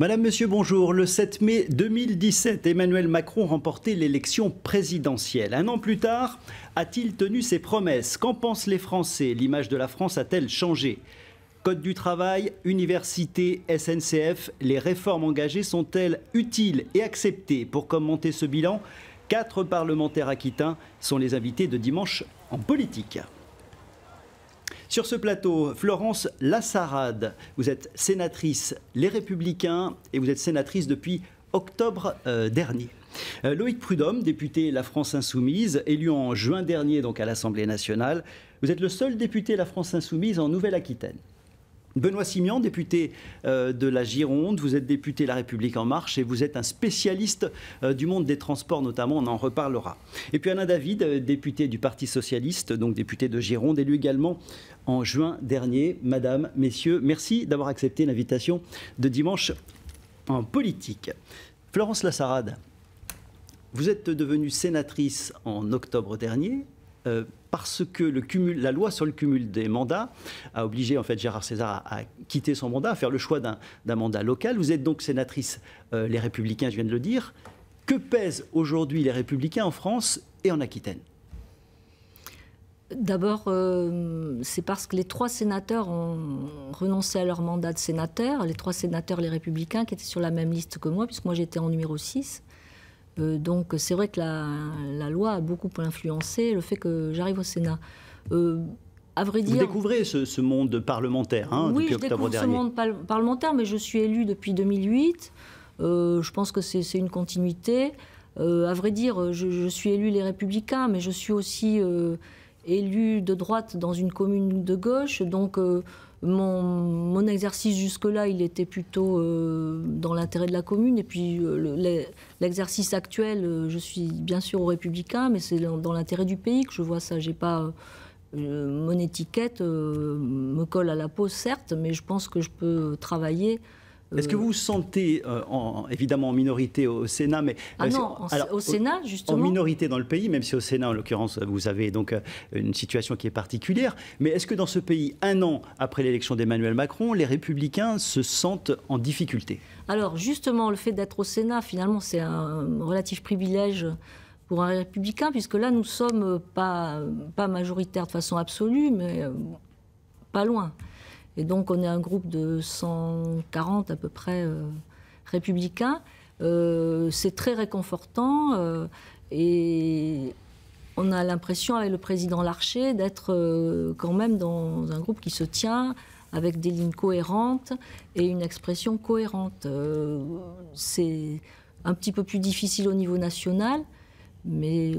Madame, Monsieur, bonjour. Le 7 mai 2017, Emmanuel Macron remportait l'élection présidentielle. Un an plus tard, a-t-il tenu ses promesses? Qu'en pensent les Français? L'image de la France a-t-elle changé? Code du travail, université, SNCF, les réformes engagées sont-elles utiles et acceptées? Pour commenter ce bilan, 4 parlementaires aquitains sont les invités de dimanche en politique. Sur ce plateau, Florence Lassarade, vous êtes sénatrice Les Républicains et vous êtes sénatrice depuis octobre dernier. Loïc Prudhomme, député La France Insoumise, élu en juin dernier donc à l'Assemblée nationale. Vous êtes le seul député La France Insoumise en Nouvelle-Aquitaine. Benoît Simian, député de la Gironde, vous êtes député La République En Marche et vous êtes un spécialiste du monde des transports notamment, on en reparlera. Et puis Alain David, député du Parti Socialiste, donc député de Gironde, élu également en juin dernier. Madame, messieurs, merci d'avoir accepté l'invitation de dimanche en politique. Florence Lassarade, vous êtes devenue sénatrice en octobre dernier. Parce que la loi sur le cumul des mandats a obligé en fait Gérard César à quitter son mandat, à faire le choix d'un mandat local. Vous êtes donc sénatrice Les Républicains, je viens de le dire. Que pèsent aujourd'hui les Républicains en France et en Aquitaine? D'abord, c'est parce que les 3 sénateurs ont renoncé à leur mandat de sénateur, les 3 sénateurs Les Républicains qui étaient sur la même liste que moi, puisque moi j'étais en numéro 6. Donc c'est vrai que la loi a beaucoup influencé le fait que j'arrive au Sénat. À vrai dire, vous découvrez ce monde parlementaire oui, depuis octobre dernier. Oui, je découvre ce monde parlementaire, mais je suis élue depuis 2008. Je pense que c'est une continuité. À vrai dire, je suis élue Les Républicains, mais je suis aussi élue de droite dans une commune de gauche. Donc mon exercice jusque-là, il était plutôt dans l'intérêt de la commune. Et puis l'exercice actuel, je suis bien sûr aux Républicains, mais c'est dans l'intérêt du pays que je vois ça. J'ai pas, mon étiquette me colle à la peau, certes, mais je pense que je peux travailler. Est-ce que vous vous sentez, évidemment en minorité au Sénat, mais au Sénat, justement, en minorité dans le pays, même si au Sénat, en l'occurrence, vous avez donc une situation qui est particulière, mais est-ce que dans ce pays, un an après l'élection d'Emmanuel Macron, les Républicains se sentent en difficulté? Alors, justement, le fait d'être au Sénat, finalement, c'est un relatif privilège pour un Républicain, puisque là, nous ne sommes pas majoritaires de façon absolue, mais pas loin. Et donc, on est un groupe de 140 à peu près républicains. C'est très réconfortant et on a l'impression, avec le président Larcher, d'être quand même dans un groupe qui se tient avec des lignes cohérentes et une expression cohérente. C'est un petit peu plus difficile au niveau national. Mais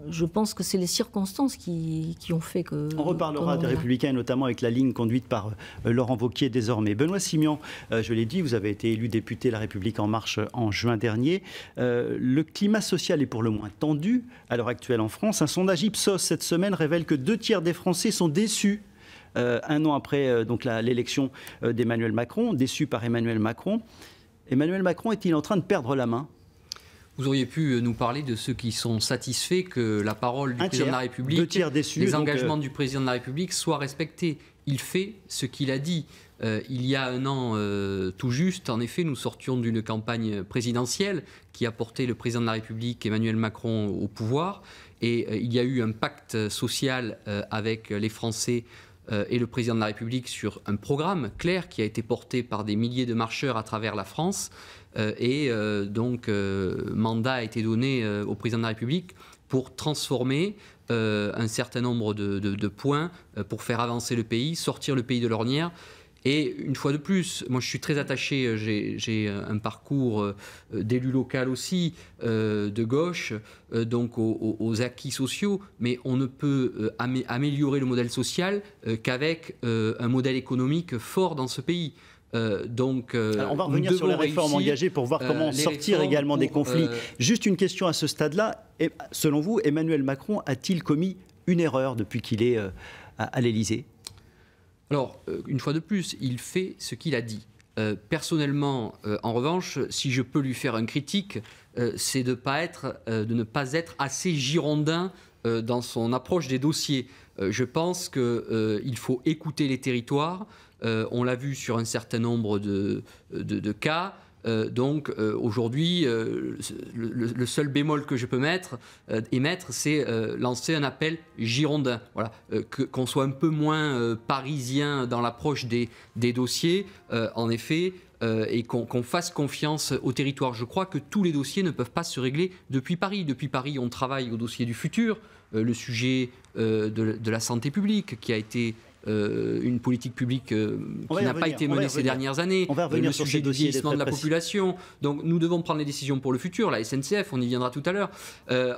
je pense que c'est les circonstances qui ont fait que... On reparlera des Républicains, notamment avec la ligne conduite par Laurent Wauquiez désormais. Benoît Simian, je l'ai dit, vous avez été élu député La République En Marche en juin dernier. Le climat social est pour le moins tendu à l'heure actuelle en France. Un sondage Ipsos cette semaine révèle que 2 tiers des Français sont déçus. Un an après l'élection d'Emmanuel Macron, déçus par Emmanuel Macron. Emmanuel Macron est-il en train de perdre la main ? Vous auriez pu nous parler de ceux qui sont satisfaits que la parole du président de la République, 2 tiers déçus, les engagements du président de la République soient respectés. Il fait ce qu'il a dit. Il y a un an tout juste, en effet, nous sortions d'une campagne présidentielle qui a porté le président de la République, Emmanuel Macron, au pouvoir. Et il y a eu un pacte social avec les Français et le président de la République sur un programme clair qui a été porté par des milliers de marcheurs à travers la France. Donc, mandat a été donné au président de la République pour transformer un certain nombre de points pour faire avancer le pays, sortir le pays de l'ornière. Et une fois de plus, moi je suis très attaché, j'ai un parcours d'élu local aussi, de gauche, donc aux acquis sociaux, mais on ne peut améliorer le modèle social qu'avec un modèle économique fort dans ce pays. Alors on va revenir sur les réformes engagées pour voir comment sortir également des conflits. Juste une question à ce stade-là. Selon vous, Emmanuel Macron a-t-il commis une erreur depuis qu'il est à l'Élysée? Alors, une fois de plus, il fait ce qu'il a dit. Personnellement, en revanche, si je peux lui faire une critique, c'est de ne pas être assez girondin dans son approche des dossiers. Je pense qu'il faut écouter les territoires. On l'a vu sur un certain nombre de cas. Donc aujourd'hui, le seul bémol que je peux émettre, c'est lancer un appel girondin. Voilà, qu'on soit un peu moins parisien dans l'approche des dossiers, en effet, et qu'on fasse confiance au territoire. Je crois que tous les dossiers ne peuvent pas se régler depuis Paris. Depuis Paris, on travaille au dossier du futur, le sujet de la santé publique, qui a été une politique publique qui n'a pas été menée ces dernières années, le sujet du vieillissement de la population. Donc nous devons prendre les décisions pour le futur, la SNCF, on y viendra tout à l'heure.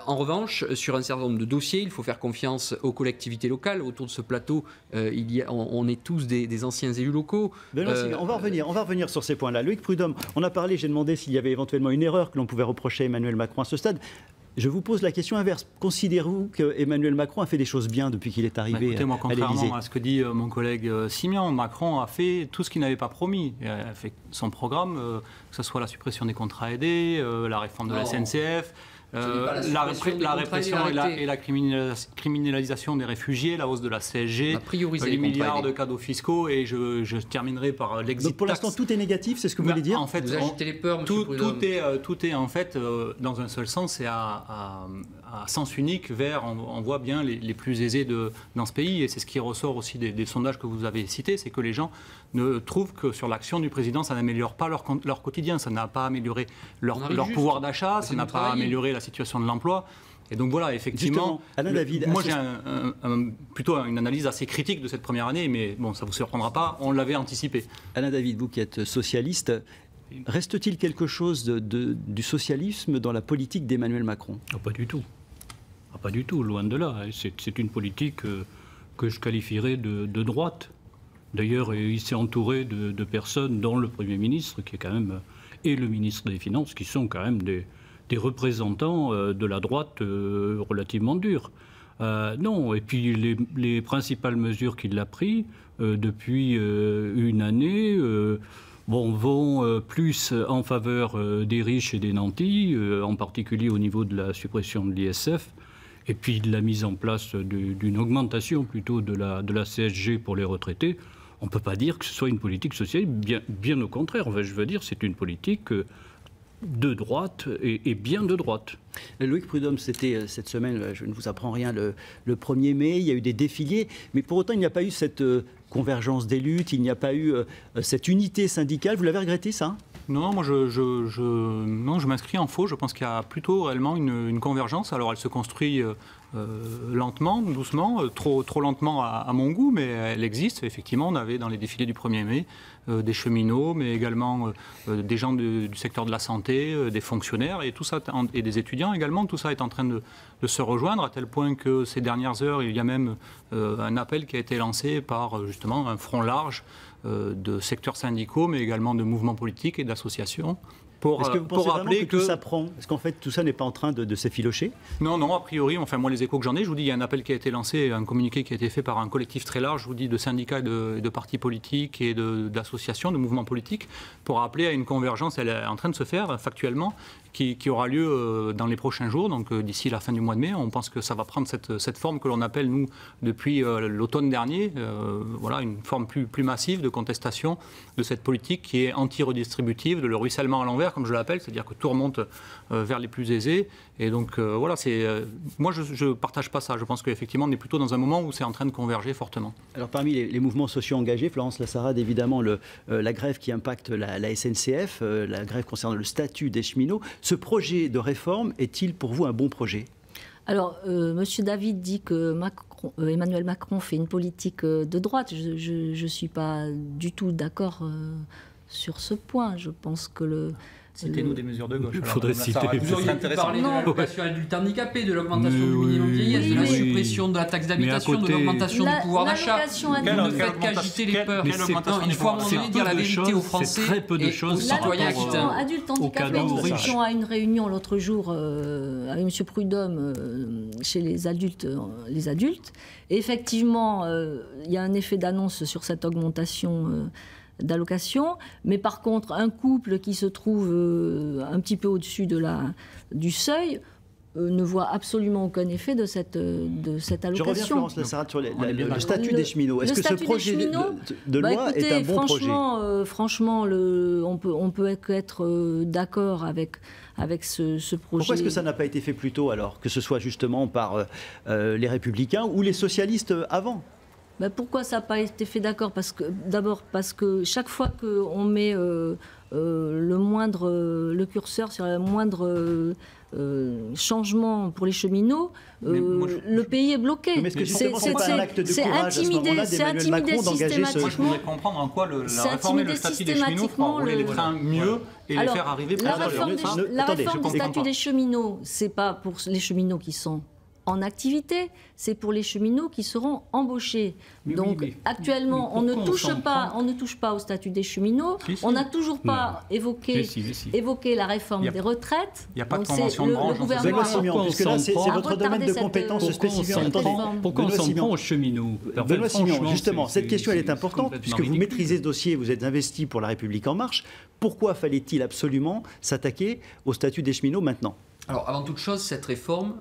En revanche, sur un certain nombre de dossiers, il faut faire confiance aux collectivités locales. Autour de ce plateau, on est tous des anciens élus locaux. On va revenir sur ces points-là. Loïc Prudhomme, on a parlé, j'ai demandé s'il y avait éventuellement une erreur que l'on pouvait reprocher à Emmanuel Macron à ce stade. Je vous pose la question inverse. Considérez-vous qu'Emmanuel Macron a fait des choses bien depuis qu'il est arrivé à l'Élysée ? Contrairement à ce que dit mon collègue Simian, Macron a fait tout ce qu'il n'avait pas promis. Il a fait son programme, que ce soit la suppression des contrats aidés, la réforme de la SNCF, la répression et la criminalisation des réfugiés, la hausse de la CSG, les milliards de cadeaux fiscaux, et je terminerai par l'exit tax. Pour l'instant, tout est négatif, c'est ce que vous voulez dire ? En fait, vous agitez les peurs, tout est en fait dans un seul sens, c'est à sens unique vers, on voit bien les plus aisés dans ce pays, et c'est ce qui ressort aussi des sondages que vous avez cités, c'est que les gens ne trouvent que sur l'action du président, ça n'améliore pas leur quotidien, ça n'a pas amélioré leur pouvoir d'achat, ça n'a pas amélioré la situation de l'emploi. Et donc voilà, effectivement, Alain David, moi j'ai plutôt une analyse assez critique de cette première année, mais bon, ça ne vous surprendra pas, on l'avait anticipé. Alain David, vous qui êtes socialiste, reste-t-il quelque chose du socialisme dans la politique d'Emmanuel Macron ? Pas du tout. Pas du tout, loin de là. C'est une politique que je qualifierais de droite. D'ailleurs, il s'est entouré de personnes, dont le Premier ministre, qui est quand même, et le ministre des Finances, qui sont quand même des représentants de la droite relativement dure. Non, et puis les principales mesures qu'il a prises depuis une année vont plus en faveur des riches et des nantis, en particulier au niveau de la suppression de l'ISF, et puis de la mise en place d'une augmentation plutôt de la CSG pour les retraités. On ne peut pas dire que ce soit une politique sociale, bien au contraire. Enfin, je veux dire, c'est une politique de droite et bien de droite. Loïc Prudhomme, c'était cette semaine, je ne vous apprends rien, le 1er mai, il y a eu des défilés, mais pour autant il n'y a pas eu cette convergence des luttes, il n'y a pas eu cette unité syndicale. Vous l'avez regretté, ça ? Non, moi je m'inscris en faux. Je pense qu'il y a plutôt réellement une convergence. Alors elle se construit lentement, doucement, trop lentement à mon goût, mais elle existe. Effectivement, on avait dans les défilés du 1er mai des cheminots, mais également des gens du secteur de la santé, des fonctionnaires et tout ça, et des étudiants également. Tout ça est en train de se rejoindre, à tel point que ces dernières heures, il y a même un appel qui a été lancé par justement un front large de secteurs syndicaux, mais également de mouvements politiques et d'associations. Est-ce que vous pensez vraiment que tout ça prend ? Est-ce qu'en fait tout ça n'est pas en train de s'effilocher ? Non, a priori, enfin moi les échos que j'en ai, je vous dis, il y a un appel qui a été lancé, un communiqué qui a été fait par un collectif très large, je vous dis, de syndicats, de partis politiques et d'associations, de mouvements politiques, pour appeler à une convergence. Elle est en train de se faire factuellement, qui aura lieu dans les prochains jours, donc d'ici la fin du mois de mai. On pense que ça va prendre cette forme que l'on appelle, nous, depuis l'automne dernier, voilà, une forme plus massive de contestation de cette politique qui est anti-redistributive, de le ruissellement à l'envers, comme je l'appelle, c'est-à-dire que tout remonte vers les plus aisés. Et donc voilà, moi je ne partage pas ça. Je pense qu'effectivement on est plutôt dans un moment où c'est en train de converger fortement. Alors parmi les mouvements sociaux engagés, Florence Lassaranne, évidemment la grève qui impacte la SNCF, la grève concernant le statut des cheminots. Ce projet de réforme est-il pour vous un bon projet ? Alors, M. David dit que Emmanuel Macron fait une politique de droite. Je ne suis pas du tout d'accord sur ce point. Je pense que Citez-nous des mesures de gauche. Il faudrait citer. Vous auriez pu parler de l'allocation adulte handicapé, de l'augmentation du minimum vieillesse, de la suppression de la taxe d'habitation, de l'augmentation du pouvoir d'achat. Vous ne faites qu'agiter les peurs. Il faut à un moment donné dire la vérité aux Français et aux citoyens. L'allocation adulte handicapé, nous étions à une réunion l'autre jour avec M. Prudhomme chez les adultes. Et effectivement, il y a un effet d'annonce sur cette augmentation d'allocation, mais par contre un couple qui se trouve un petit peu au-dessus du seuil ne voit absolument aucun effet de cette allocation. Je reviens, Florence Lassarat, sur le statut des cheminots. Est-ce que ce projet de loi est un bon projet ? Franchement, on peut être d'accord avec ce projet. Pourquoi est-ce que ça n'a pas été fait plus tôt, alors, que ce soit justement par les Républicains ou les socialistes avant ? Pourquoi ça n'a pas été fait d'accord ? D'abord parce que chaque fois qu'on met le curseur sur le moindre changement pour les cheminots, le pays est bloqué. Mais est-ce que justement c'est pas un acte de courage à ce moment-là d'Emmanuel Macron d'engager ce... Moi, je voudrais comprendre en quoi la réforme du statut des cheminots fera rouler les trains mieux et les faire arriver plus rapidement. La réforme du statut des cheminots, c'est pas pour les cheminots qui sont en activité, c'est pour les cheminots qui seront embauchés. Actuellement, on ne touche pas au statut des cheminots. On n'a toujours pas évoqué la réforme des retraites. Il n'y a pas de convention de branche. Benoît Simion, puisque là, c'est votre domaine de compétence spécifique. Pourquoi on s'en prend aux cheminots ? Benoît Simion, justement, cette question, elle est importante, puisque vous maîtrisez ce dossier, vous êtes investi pour La République En Marche. Pourquoi fallait-il absolument s'attaquer au statut des cheminots maintenant ? Alors, avant toute chose, cette réforme,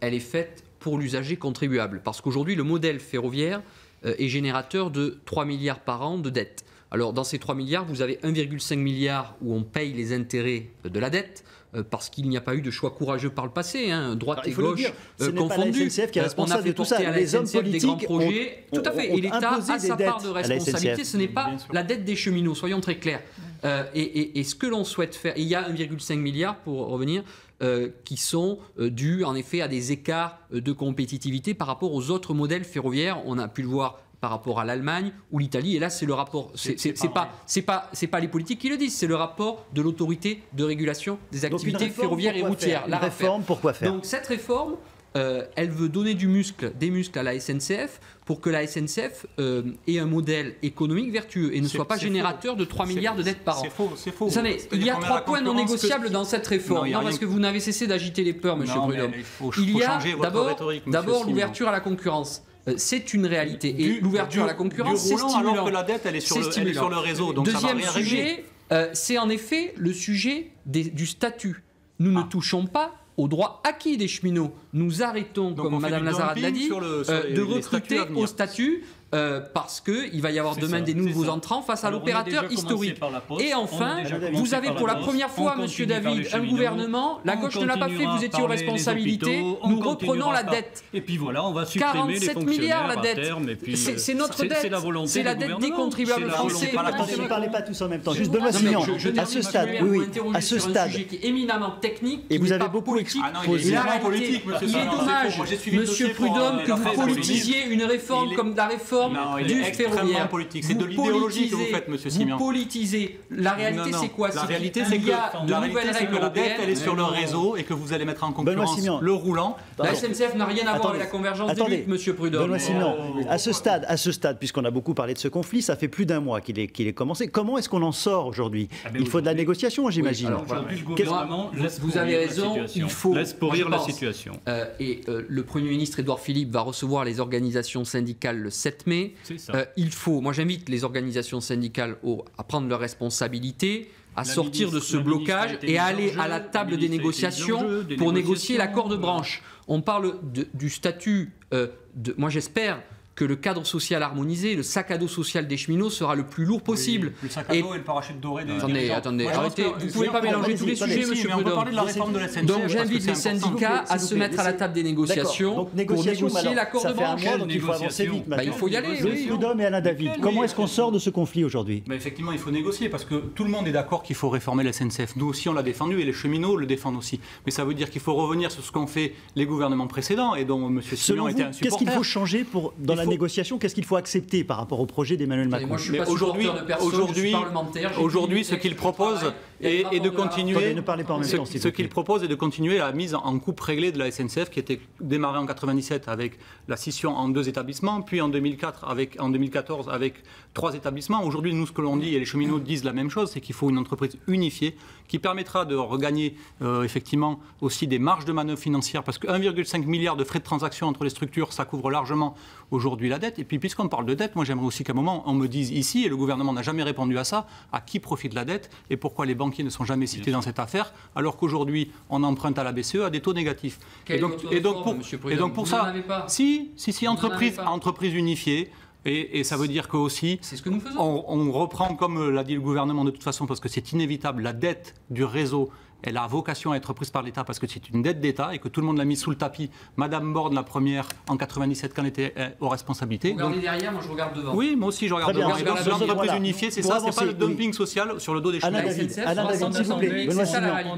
elle est faite pour l'usager contribuable. Parce qu'aujourd'hui, le modèle ferroviaire est générateur de 3 milliards par an de dettes. Alors, dans ces 3 milliards, vous avez 1,5 milliard où on paye les intérêts de la dette, parce qu'il n'y a pas eu de choix courageux par le passé, droite et gauche confondus. On a fait porter à la SNCF des grands projets. Tout à fait. Et l'État a sa part de responsabilité. Ce n'est pas la dette des cheminots, soyons très clairs. Et ce que l'on souhaite faire, il y a 1,5 milliard, pour revenir, qui sont dus en effet à des écarts de compétitivité par rapport aux autres modèles ferroviaires. On a pu le voir par rapport à l'Allemagne ou l'Italie. Et là, c'est le rapport. C'est pas les politiques qui le disent, c'est le rapport de l'autorité de régulation des activités ferroviaires et routières. La réforme, pourquoi faire ? Donc cette réforme, elle veut donner des muscles à la SNCF pour que la SNCF ait un modèle économique vertueux et ne soit pas générateur de 3 milliards de dettes par an. C'est faux. Vous savez, il y a 3 points non négociables dans cette réforme. Non, parce que vous n'avez cessé d'agiter les peurs, M. Prudhomme. Il y a d'abord l'ouverture à la concurrence. C'est une réalité. Et l'ouverture à la concurrence, c'est stimulant. Alors que la dette, elle est sur le réseau. Donc deuxième sujet, c'est en effet le sujet du statut. Nous ne touchons pas aux droits acquis des cheminots. Nous arrêtons, comme Mme Lassarat l'a dit, de recruter au statut parce qu'il va y avoir demain des nouveaux entrants face à l'opérateur historique. Et enfin, vous avez pour la première fois, M. David, un gouvernement, la gauche ne l'a pas fait, vous étiez aux responsabilités, nous reprenons la dette. Et puis voilà, on va supprimer les 47 milliards la dette. C'est notre dette, c'est la dette des contribuables français. Ne parlez pas tous en même temps. Juste Benoît Simion, à ce stade, à ce stade, qui est éminemment technique, et vous avez beaucoup exposé. Il est dommage, M. Prudhomme, que vous politisiez une réforme comme la réforme du ferroviaire. C'est de l'idéologie que vous faites, M. Simion. Vous politisez. La réalité, c'est quoi ? La réalité, c'est que la dette, elle est sur le réseau et que vous allez mettre en concurrence le roulant. La SNCF n'a rien à voir avec la convergence des luttes, M. Prudhomme. Benoît Simion, à ce stade, puisqu'on a beaucoup parlé de ce conflit, ça fait plus d'un mois qu'il est commencé. Comment est-ce qu'on en sort aujourd'hui ? Il faut de la négociation, j'imagine. Vous avez raison, il faut... Laisse pourrir la situation. Et le Premier ministre Édouard Philippe va recevoir les organisations syndicales le 7 mai. Moi j'invite les organisations syndicales à prendre leurs responsabilités, à sortir de ce blocage et à aller à la table des négociations pour négocier l'accord de branche. On parle du statut, moi j'espère que le cadre social harmonisé, le sac à dos social des cheminots sera le plus lourd possible. Le sac à dos et le parachute doré des Attendez, arrêtez. Vous ne pouvez pas mélanger tous les sujets, M. Prudhomme. Donc j'invite les syndicats à se mettre à la table des négociations pour négocier l'accord de branche. Il faut avancer vite. Il faut y aller. Prudhomme et Alain David, comment est-ce qu'on sort de ce conflit aujourd'hui ? Effectivement, il faut négocier parce que tout le monde est d'accord qu'il faut réformer la SNCF. Nous aussi, on l'a défendu et les cheminots le défendent aussi. Mais ça veut dire qu'il faut revenir sur ce qu'ont fait les gouvernements précédents et dont M. Simion était un supporter. Qu'est-ce qu'il faut changer dans la négociation ? Qu'est-ce qu'il faut accepter par rapport au projet d'Emmanuel Macron ? Moi, je suis pas supporter de personne, je suis parlementaire. Aujourd'hui, ce qu'il propose est de continuer. Ne parlez pas en même temps. Ce qu'il propose est de continuer la mise en coupe réglée de la SNCF qui était démarrée en 1997 avec la scission en 2 établissements, puis en 2014 avec 3 établissements. Aujourd'hui, nous, ce que l'on dit, et les cheminots disent la même chose, c'est qu'il faut une entreprise unifiée qui permettra de regagner effectivement aussi des marges de manœuvre financières parce que 1,5 milliard de frais de transaction entre les structures, ça couvre largement aujourd'hui aujourd'hui la dette. Et puis, puisqu'on parle de dette, moi j'aimerais aussi qu'à un moment, on me dise ici, et le gouvernement n'a jamais répondu à ça, à qui profite la dette et pourquoi les banquiers ne sont jamais cités dans cette affaire, alors qu'aujourd'hui, on emprunte à la BCE à des taux négatifs. Et donc pour ça, si entreprise unifiée, et ça veut dire que aussi, c'est ce que nous faisons. On reprend, comme l'a dit le gouvernement de toute façon, parce que c'est inévitable, la dette du réseau, elle a vocation à être prise par l'État parce que c'est une dette d'État et que tout le monde l'a mise sous le tapis. Madame Borne, la première, en 97, quand elle était aux responsabilités. Vous regardez derrière, moi je regarde devant. Oui, moi aussi je regarde devant. Et donc l'entreprise unifiée, c'est ça, c'est pas le dumping social sur le dos des chômeurs. Alain David, s'il vous plaît.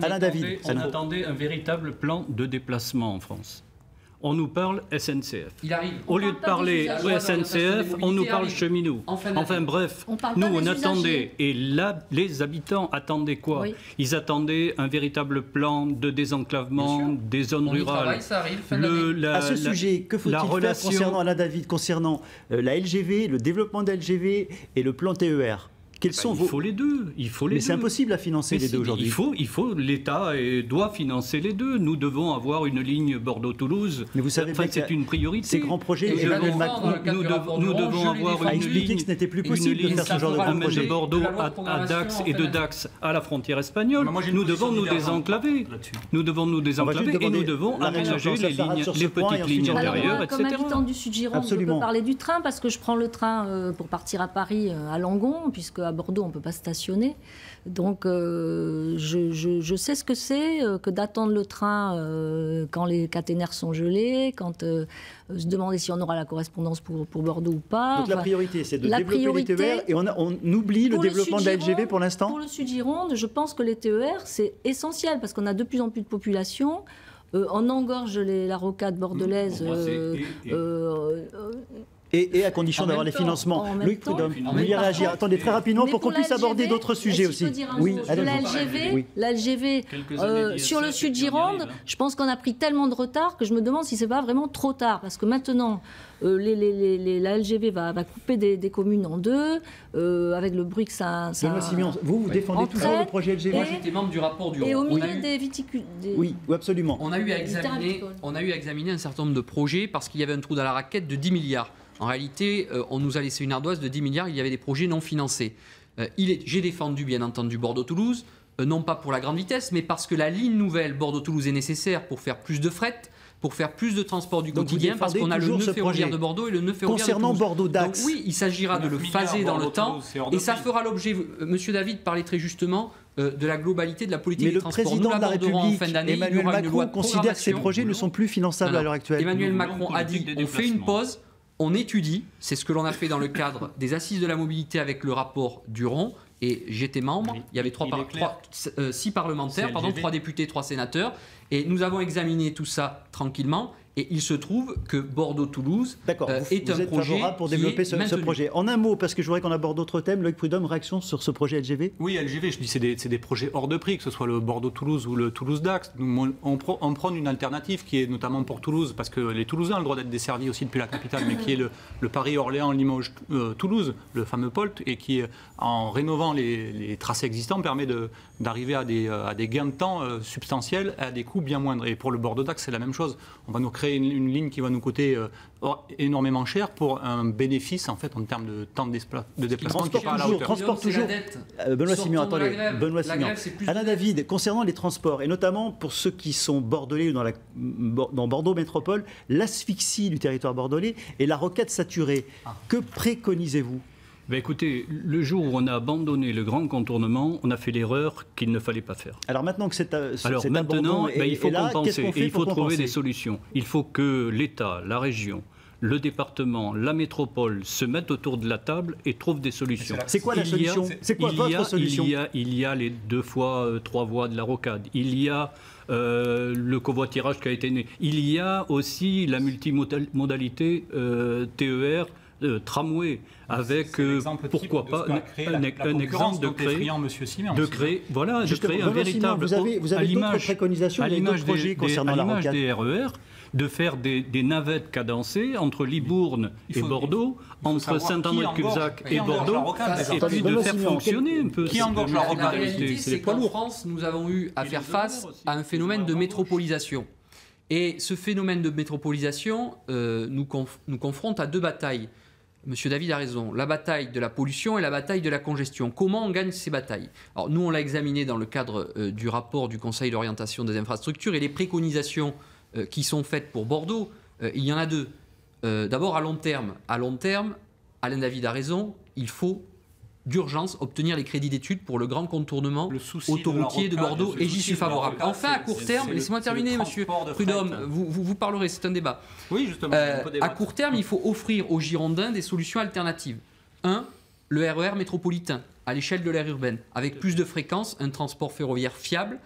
Alain David. On attendait un véritable plan de déplacement en France. On nous parle SNCF. Il arrive. Au lieu de parler SNCF, on nous parle cheminot. Enfin bref, nous on attendait, et là les habitants attendaient quoi? Ils attendaient un véritable plan de désenclavement des zones rurales. À ce sujet, que faut-il faire concernant Alain David, concernant la LGV, le développement de la LGV et le plan TER? Il faut les deux. Mais c'est impossible à financer les deux aujourd'hui. L'État doit financer les deux. Nous devons avoir une ligne Bordeaux-Toulouse. Mais vous savez bien c'est une priorité. Ces grands projets, Emmanuel Macron, nous devons avoir une ligne. Que ce n'était plus possible de faire ce genre de grands projets. De Bordeaux à Dax et de Dax à la frontière espagnole. Nous devons nous désenclaver. Nous devons nous désenclaver et nous devons aménager les petites lignes intérieures, etc. Comme habitant du Sud-Gironde, je peux parler du train parce que je prends le train pour partir à Paris à Langon, puisque à Bordeaux, on ne peut pas stationner. Donc, je sais ce que c'est que d'attendre le train quand les caténaires sont gelés, quand se demander si on aura la correspondance pour Bordeaux ou pas. Donc, la priorité, c'est de développer les TER et on oublie le développement de la LGV pour l'instant. Pour le Sud-Gironde, je pense que les TER, c'est essentiel parce qu'on a de plus en plus de population. On engorge la rocade bordelaise. Et à condition d'avoir les financements. Loïc Prudhomme, vous vouliez réagir. Attendez, très rapidement, pour qu'on puisse aborder d'autres sujets aussi. Oui, l'LGV, sur le Sud-Gironde, je pense qu'on a pris tellement de retard que je me demande si ce n'est pas vraiment trop tard. Parce que maintenant, la LGV va couper des communes en deux, avec le bruit que ça Benoît Simion, vous défendez toujours le projet LGV. Moi, j'étais membre du rapport du Rhône. Et au milieu des viticulteurs. Oui, absolument. On a eu à examiner un certain nombre de projets parce qu'il y avait un trou dans la raquette de 10 milliards. En réalité, on nous a laissé une ardoise de 10 milliards, il y avait des projets non financés. J'ai défendu, bien entendu, Bordeaux-Toulouse, non pas pour la grande vitesse, mais parce que la ligne nouvelle Bordeaux-Toulouse est nécessaire pour faire plus de fret, pour faire plus de transport du quotidien, parce qu'on a le nœud ferroviaire de Bordeaux et le nœud ferroviaire de Toulouse. Concernant Bordeaux-Dax. Donc oui, il s'agira de le phaser dans le temps, et ça fera l'objet, Monsieur David parlait très justement, de la globalité de la politique des transports. Mais le président de la République, Emmanuel Macron, considère que ces projets ne sont plus finançables à l'heure actuelle. Emmanuel Macron a dit, on fait une pause. On étudie, c'est ce que l'on a fait dans le cadre des assises de la mobilité avec le rapport Duron, et j'étais membre, il y avait 6 parlementaires, 3 députés, 3 sénateurs, et nous avons examiné tout ça tranquillement, et il se trouve que Bordeaux-Toulouse est un projet favorable pour développer ce projet. En un mot, parce que je voudrais qu'on aborde d'autres thèmes, Loïc Prudhomme, réaction sur ce projet LGV? Oui, LGV, je dis c'est des projets hors de prix, que ce soit le Bordeaux-Toulouse ou le Toulouse-Dax. On prône une alternative qui est notamment pour Toulouse, parce que les Toulousains ont le droit d'être desservis aussi depuis la capitale, mais qui est le Paris-Orléans-Limoges-Toulouse, le fameux POLT, et qui, en rénovant les tracés existants, permet d'arriver à des gains de temps substantiels à des coûts bien moindres. Et pour le Bordeaux-Dax, c'est la même chose. On va nous créer une ligne qui va nous coûter énormément cher pour un bénéfice en fait en termes de temps de déplacement qui n'est pas à la hauteur. Transport toujours. Benoît Simion, attendez. Benoît Simion. Alain David, concernant les transports et notamment pour ceux qui sont bordelais ou dans Bordeaux Métropole, l'asphyxie du territoire bordelais et la rocade saturée. Que préconisez-vous? Écoutez, le jour où on a abandonné le grand contournement, on a fait l'erreur qu'il ne fallait pas faire. Alors maintenant que cet maintenant, il faut compenser et il faut trouver des solutions. Il faut que l'État, la région, le département, la métropole se mettent autour de la table et trouvent des solutions. C'est quoi la solution? C'est quoi votre solution? Il y a les 2 fois 3 voies de la rocade. Il y a le covoiturage qui a été né. Il y a aussi la multimodalité TER, tramway, avec pourquoi pas un exemple de créer un véritable vous avez d'autres préconisations, d'autres projets concernant la rocade des RER, de faire des navettes cadencées entre Libourne et Bordeaux, entre Saint-André-de-Cubzac et Bordeaux, et puis de faire fonctionner un peu. Qui engorge la rocade? La réalité, c'est qu'en France, nous avons eu à faire face à un phénomène de métropolisation. Et ce phénomène de métropolisation nous confronte à deux batailles. Monsieur David a raison, la bataille de la pollution et la bataille de la congestion. Comment on gagne ces batailles? Alors nous, on l'a examiné dans le cadre du rapport du Conseil d'orientation des infrastructures et les préconisations qui sont faites pour Bordeaux, il y en a deux. D'abord, à long terme, Alain David a raison, il faut d'urgence obtenir les crédits d'études pour le grand contournement autoroutier de Bordeaux, et j'y suis favorable. Enfin, à court terme, laissez-moi terminer, monsieur Prudhomme, vous parlerez, c'est un débat. Oui, justement. À court terme, il faut offrir aux Girondins des solutions alternatives. Un, le RER métropolitain, à l'échelle de l'aire urbaine, avec plus de fréquences, un transport ferroviaire fiable.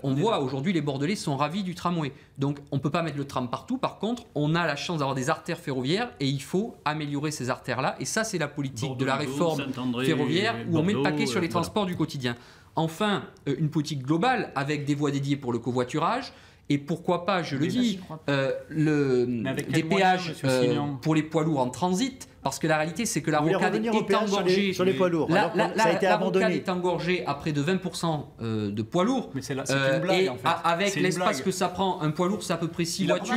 On voit aujourd'hui les Bordelais sont ravis du tramway. Donc on ne peut pas mettre le tram partout. Par contre, on a la chance d'avoir des artères ferroviaires et il faut améliorer ces artères-là. Et ça, c'est la politique Bordeaux, de la réforme ferroviaire où on met le paquet sur les transports du quotidien. Enfin, une politique globale avec des voies dédiées pour le covoiturage. Et pourquoi pas, je le dis, des péages pour les poids lourds en transit. Parce que la réalité, c'est que la rocade est engorgée. Sur les poids lourds. La rocade est engorgée à près de 20% de poids lourds. Mais c'est une blague, et en fait. avec l'espace que ça prend, un poids lourd, c'est à peu près 6 voitures.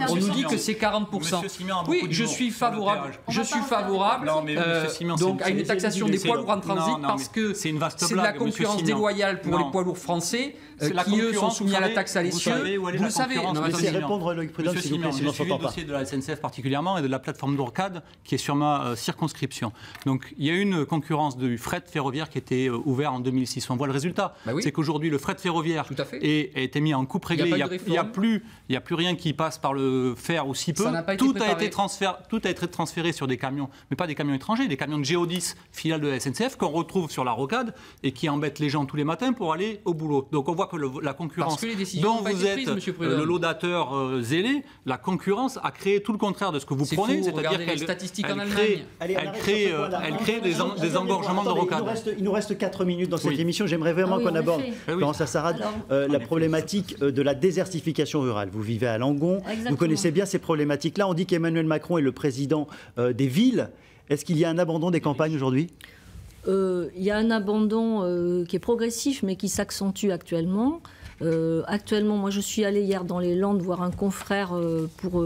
On nous dit que c'est 40%. Oui, je suis favorable. Donc à une taxation des poids lourds en transit parce que c'est de la concurrence déloyale pour les poids lourds français qui, eux, sont soumis à la taxe à l'essieu. Vous le savez. Laissez répondre Loïc Prudhomme, s'il vous plaît, sinon on s'entend pas. Je suis le dossier de la SNCF particulièrement et de la plateforme de rocade qui est sur ma circonscription. Donc il y a une concurrence du fret ferroviaire qui était ouvert en 2006. On voit le résultat. C'est qu'aujourd'hui le fret ferroviaire a été mis en coupe réglée. Il n'y a plus rien qui passe par le fer ou si peu. Tout a été transféré sur des camions, mais pas des camions étrangers, des camions de Géodis, filiale de la SNCF, qu'on retrouve sur la rocade et qui embêtent les gens tous les matins pour aller au boulot. Donc on voit que la concurrence dont vous êtes le laudateur zélé, la concurrence a créé tout le contraire de ce que vous prônez, c'est-à-dire qu'elle crée des engorgements de rocade. Il nous reste 4 minutes dans cette émission. J'aimerais vraiment qu'on aborde, Florence Assarad, la problématique de la désertification rurale. Vous vivez à Langon, vous connaissez bien ces problématiques-là. On dit qu'Emmanuel Macron est le président des villes. Est-ce qu'il y a un abandon des campagnes aujourd'hui ? Il y a un abandon qui est progressif, mais qui s'accentue actuellement. Actuellement, moi, je suis allée hier dans les Landes voir un confrère pour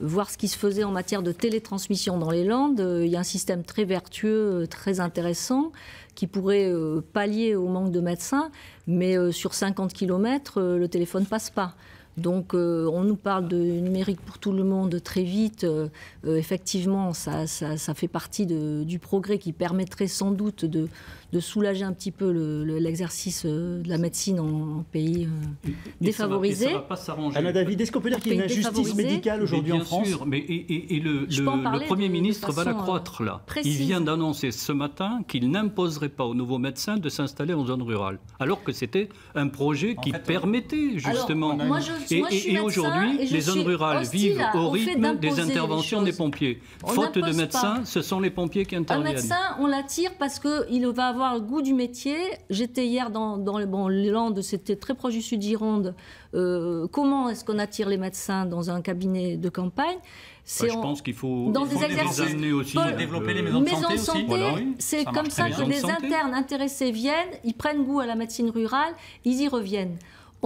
voir ce qui se faisait en matière de télétransmission dans les Landes. Il y a un système très vertueux, très intéressant, qui pourrait pallier au manque de médecins, mais sur 50 km, le téléphone ne passe pas. Donc on nous parle de numérique pour tout le monde très vite. Effectivement, ça fait partie du progrès qui permettrait sans doute de soulager un petit peu l'exercice de la médecine en pays défavorisé. Ça va pas s'arranger. Anna David, est-ce qu'on peut dire qu'il y a une injustice médicale aujourd'hui en France ? Bien sûr, mais le Premier ministre va l'accroître là. Précise. Il vient d'annoncer ce matin qu'il n'imposerait pas aux nouveaux médecins de s'installer en zone rurale, alors que c'était un projet qui permettait justement... Et aujourd'hui, les zones rurales vivent au rythme des interventions des pompiers. Faute de médecins, ce sont les pompiers qui interviennent. Un médecin, on l'attire parce qu'il va avoir le goût du métier. J'étais hier dans les Landes, c'était très proche du sud Gironde. Comment est-ce qu'on attire les médecins dans un cabinet de campagne ? Je pense qu'il faut les amener aussi développer les maisons de santé aussi. C'est comme ça que des internes intéressés viennent, ils prennent goût à la médecine rurale, ils y reviennent.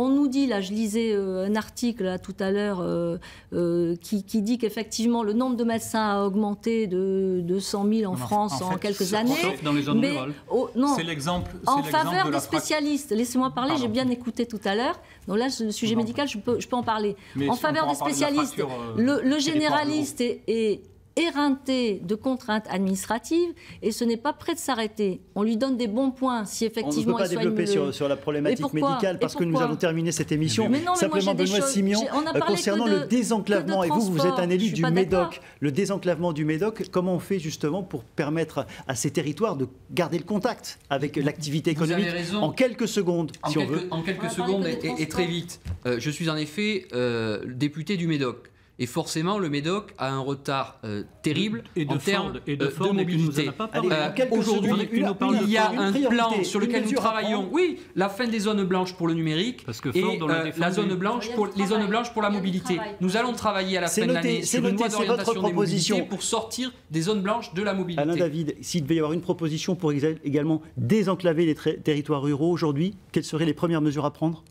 On nous dit, là je lisais un article là, tout à l'heure qui dit qu'effectivement le nombre de médecins a augmenté de 200 000 en France en quelques années. Sauf dans les zones rurales. C'est l'exemple. En faveur des spécialistes, laissez-moi parler, j'ai bien écouté tout à l'heure. Donc là, le sujet médical, je peux en parler. En faveur des spécialistes, le généraliste est éreinté de contraintes administratives et ce n'est pas prêt de s'arrêter. On lui donne des bons points si effectivement il soigne. On ne peut pas développer sur la problématique médicale parce que nous allons terminer cette émission. Simplement, Benoît Simion, concernant le désenclavement, et vous êtes un élu du Médoc, le désenclavement du Médoc, comment on fait justement pour permettre à ces territoires de garder le contact avec l'activité économique en quelques secondes, si on veut. En quelques secondes et très vite. Je suis en effet député du Médoc. Et forcément, le Médoc a un retard terrible en termes de mobilité. Aujourd'hui, il y a un plan sur lequel nous travaillons. Oui, la fin des zones blanches pour le numérique et les zones blanches pour la mobilité. Nous allons travailler à la fin de l'année sur une loi d'orientation des mobilités pour sortir des zones blanches de la mobilité. Alain David, s'il devait y avoir une proposition pour également désenclaver les territoires ruraux aujourd'hui, quelles seraient les premières mesures à prendre ?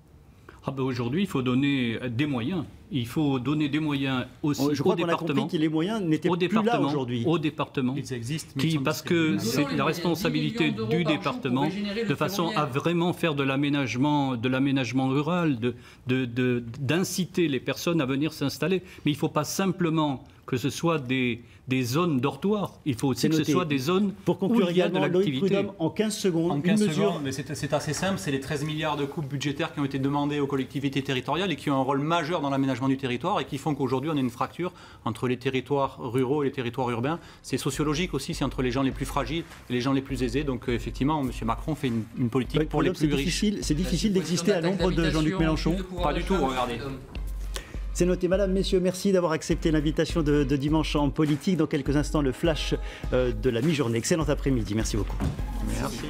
Aujourd'hui, il faut donner des moyens. Il faut donner des moyens aussi Je crois au qu'on a département. compris que les moyens n'étaient plus là aujourd'hui. Au département. Ils existent, mais Parce que c'est la responsabilité du département de façon à vraiment faire de l'aménagement rural, d'inciter les personnes à venir s'installer. Mais il ne faut pas simplement que ce soit des zones dortoirs. Il faut aussi que ce soit des zones pour conclure où il y a de également, Loïc l'activité. Prud'homme, en 15 secondes, En 15 une mesure... secondes, mais c'est assez simple, c'est les 13 milliards de coupes budgétaires qui ont été demandées aux collectivités territoriales et qui ont un rôle majeur dans l'aménagement du territoire et qui font qu'aujourd'hui on a une fracture entre les territoires ruraux et les territoires urbains. C'est sociologique aussi, c'est entre les gens les plus fragiles et les gens les plus aisés. Donc effectivement, M. Macron fait une politique Loïc pour les Prud'homme, plus riches. c'est difficile d'exister à l'ombre de Jean-Luc Mélenchon. Pas du tout, regardez. C'est noté. Madame, messieurs, merci d'avoir accepté l'invitation de Dimanche en politique. Dans quelques instants, le flash de la mi-journée. Excellent après-midi. Merci beaucoup. Merci.